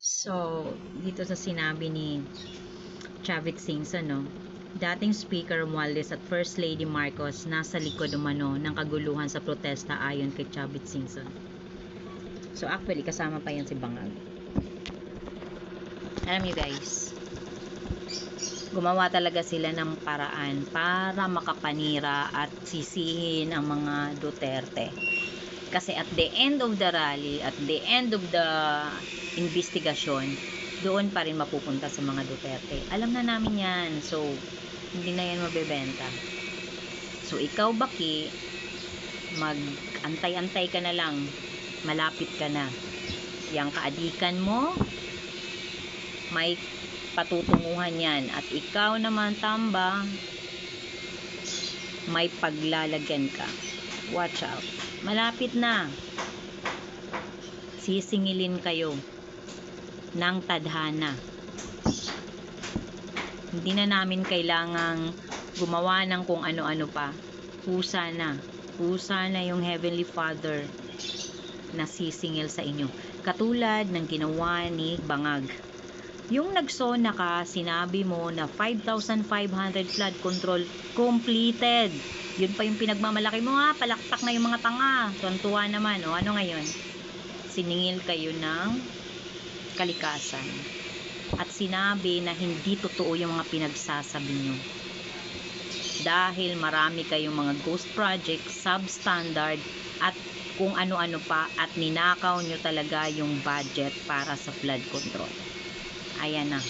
So, dito sa sinabi ni Chavit Singson, no? Dating Speaker Romualdez at First Lady Marcos nasa likod umano ng kaguluhan sa protesta ayon kay Chavit Singson. So, actually, kasama pa yan si Bangag. Alam niyo guys, gumawa talaga sila ng paraan para makapanira at sisihin ang mga Duterte. Kasi at the end of the rally, at the end of the investigation, doon pa rin mapupunta sa mga Duterte. Alam na namin yan. So, hindi na yan mabebenta. So, ikaw Baki, mag-antay-antay ka na lang. Malapit ka na. Yang kaadikan mo, may patutunguhan yan. At ikaw naman, Tamba, may paglalagyan ka. Watch out. Malapit na. Sisingilin kayo ng tadhana. Hindi na namin kailangang gumawa ng kung ano-ano pa. Kusa na. Kusa na yung Heavenly Father na sisingil sa inyo. Katulad ng ginawa ni Bangag. Yung nagsona ka, sinabi mo na 5,500 flood control completed. Yun pa yung pinagmamalaki mo ha. Palakpak na yung mga tanga. Tuwan-tuwa naman. O ano ngayon? Siningil kayo ng kalikasan. At sinabi na hindi totoo yung mga pinagsasabi nyo. Dahil marami kayong mga ghost project, substandard, at kung ano-ano pa. At ninakaw nyo talaga yung budget para sa flood control. Ayan na.